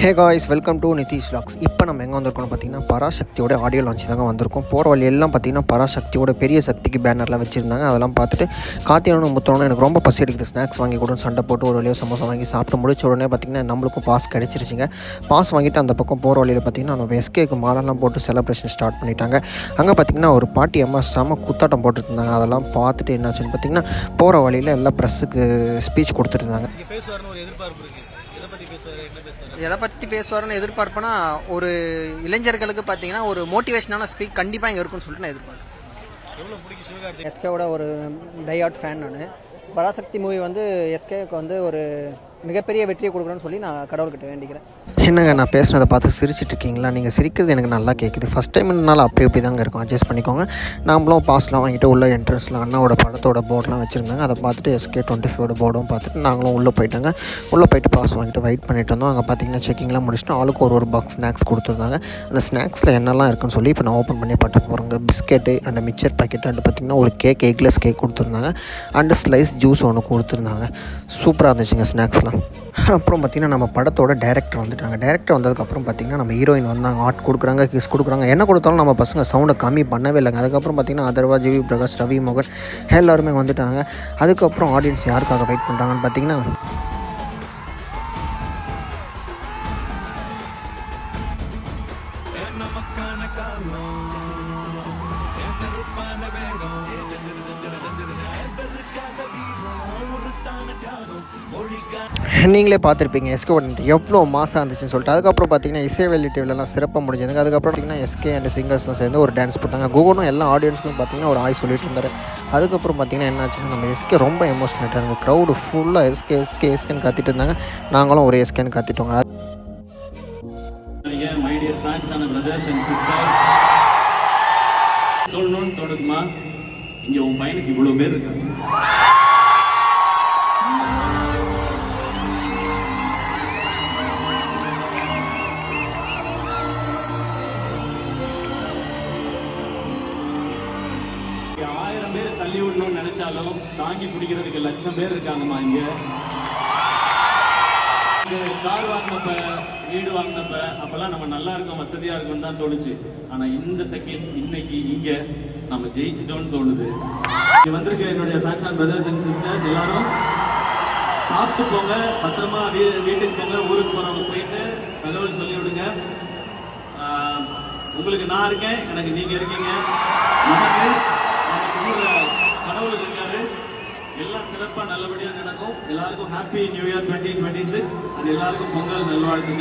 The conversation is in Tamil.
Hey guys, welcome to Nitish vlogs. இப்போ நம்ம எங்கே வந்திருக்கோம்னு பார்த்தீங்கன்னா பராசக்தியோட ஆடியோ லான்ச் தாங்க வந்திருக்கோம். போகிற வழி எல்லாம் பார்த்தீங்கன்னா பராசக்தியோட பெரிய சக்திக்கு பேனர்லாம் வச்சுருந்தாங்க. அதெல்லாம் பார்த்துட்டு காத்தியானும் முத்தணும் எனக்கு ரொம்ப பசி எடுக்குது, ஸ்நாக்ஸ் வாங்கி கொடுன்னு சண்டை போட்டு ஒரு வழியாக சமோசா வாங்கி சாப்பிட்டு முடிச்ச உடனே பார்த்தீங்கன்னா நம்மளுக்கும் பாஸ் கிடச்சிருச்சிங்க. பாஸ் வாங்கிட்டு அந்த பக்கம் போகிற வழியில் பார்த்தீங்கன்னா நம்ம எஸ்கேக்கு மாலெல்லாம் போட்டு செலிப்ரேஷன் ஸ்டார்ட் பண்ணிட்டாங்க. அங்கே பார்த்தீங்கன்னா ஒரு பாட்டி அம்மா செம குத்தாட்டம் போட்டுருந்தாங்க. அதெல்லாம் பார்த்துட்டு என்னாச்சுன்னு பார்த்தீங்கன்னா போகிற வழியில் எல்லாம் ப்ரெஸ்ஸுக்கு ஸ்பீச் கொடுத்துருந்தாங்க. எதை பற்றி பேசுவார்னு எதிர்பார்ப்பேன்னா, ஒரு இளைஞர்களுக்கு பார்த்தீங்கன்னா ஒரு மோட்டிவேஷனான ஸ்பீக் கண்டிப்பாக இங்கே இருக்குன்னு சொல்லிட்டு நான் எதிர்பார்க்குறேன். எஸ்கேவோட ஒரு டைஹார்ட் ஃபேன் நான். பராசக்தி மூவி வந்து எஸ்கேவுக்கு வந்து ஒரு மிகப்பெரிய வெற்றியை கொடுக்குறேன்னு சொல்லி நான் கடவுள்கிட்ட வேண்டிக்கிறேன். என்னங்க நான் பேசுனதை பார்த்து சிரிச்சிட்டு இருக்கீங்களா? நீங்கள் சிரிக்கிறது எனக்கு நல்லா கேட்குது. ஃபஸ்ட் டைம்னால அப்படி தாங்க இருக்கும், அட்ஜஸ்ட் பண்ணிக்கோங்க. நாமளும் பாஸ்லாம் வாங்கிட்டு உள்ள என்ட்ரன்ஸில் அண்ணாவோட படத்தோட போர்டெலாம் வச்சுருந்தாங்க. அதை பார்த்துட்டு SK 25 போர்டும் பார்த்துட்டு நாங்களும் உள்ளே போயிட்டாங்க. உள்ளே போயிட்டு பாஸ் வாங்கிட்டு வெயிட் பண்ணிட்டு இருந்தோம். அங்கே பார்த்தீங்கன்னா செக்கிங்லாம் முடிச்சுட்டு ஆளுக்கு ஒரு பாக்ஸ் ஸ்நாக்ஸ் கொடுத்துருந்தாங்க. அந்த ஸ்நாக்ஸில் என்னெல்லாம் இருக்குன்னு சொல்லி இப்போ நான் ஓப்பன் பண்ணி பட்ட போகிறேங்க. Biscuit and mixture packet and பார்த்திங்கன்னா ஒரு கேக், எக்லெஸ் கேக் கொடுத்துருந்தாங்க. அண்டு ஸ்லைஸ் ஜூஸ் ஒன்று கொடுத்துருந்தாங்க. சூப்பராக இருந்துச்சுங்க ஸ்நாக்ஸ்லாம். அப்புறம் பார்த்திங்கன்னா நம்ம படத்தோட டைரக்டர் வந்துட்டாங்க. டைரக்டர் வந்ததுக்கப்புறம் பார்த்திங்கன்னா நம்ம ஹீரோயின் வந்தாங்க. ஆர்ட் கொடுக்குறாங்க, கிஸ் கொடுக்குறாங்க. என்ன கொடுத்தாலும் நம்ம பசங்க சவுண்டை கம்மி பண்ணவே இல்லைங்க. அதுக்கப்புறம் பார்த்திங்கன்னா அதர்வா, ஜிவி பிரகாஷ், ரவி மோகன் எல்லாருமே வந்துட்டாங்க. அதுக்கப்புறம் ஆடியன்ஸ் யாருக்காக வெயிட் பண்ணுறாங்கன்னு பார்த்திங்கன்னா நீங்களே பார்த்துருப்பீங்க SK எவ்வளோ மாசாக இருந்துச்சுன்னு சொல்லிட்டு. அதுக்கப்புறம் பார்த்தீங்கன்னா இசைவேலி டிவிலலாம் சிறப்பாக முடிஞ்சதுங்க. அதுக்கப்புறம் பார்த்தீங்கன்னா SK அண்ட் சிங்கர்ஸ்லாம் சேர்ந்து ஒரு டான்ஸ் போட்டாங்க. குகனும் எல்லா ஆடியன்ஸ்க்கும் பார்த்தீங்கன்னா ஒரு ஆய் சொல்லிட்டு இருந்தார். அதுக்கப்புறம் பார்த்தீங்கன்னா என்னாச்சுன்னா நம்ம SK ரொம்ப எமோஷனேட்டாக இருங்க. க்ரௌடு ஃபுல்லாக SKன்னு கத்திட்டு இருந்தாங்க. நாங்களும் ஒரு SKன்னு கத்திட்டோங்க. சொல்லணும்னு தோணுதுமா, இங்கே உன் பையனுக்கு இவ்வளோ பேர் இருக்காங்க. பேர் தள்ளி விடணும்னு நினைச்சாலும் தாங்கி பிடிக்கிறதுக்கு லட்சம் பேர் இருக்காங்கம்மா. இங்க கார் வாங்கினப்ப, வீடு வாங்கினப்ப அப்பெல்லாம் நம்ம நல்லா இருக்கோம், வசதியா இருக்கும்னு தான் தோணுச்சு. ஆனா இந்த செகண்ட் இன்னைக்கு இங்க நம்ம ஜெயிச்சிட்டோம்னு தோணுது. இங்க வந்திருக்க என்னுடைய fans and brothers and sisters எல்லாரும் சாப்பிட்டு போங்க, பத்திரமா வீட்டுக்கு போங்க. ஊருக்கு போறவங்க போயிட்டு தகவல் சொல்லி விடுங்க. உங்களுக்கு நான் இருக்கேன், எனக்கு நீங்க இருக்கீங்க. நமக்கு கடவுள் இருக்காரு. எல்லாம் சிறப்பா நல்லபடியா நடக்கும். எல்லாருக்கும் ஹாப்பி நியூ இயர் 2026 அண்ட் எல்லாருக்கும் பொங்கல் நல்வாழ்த்துக்கள்.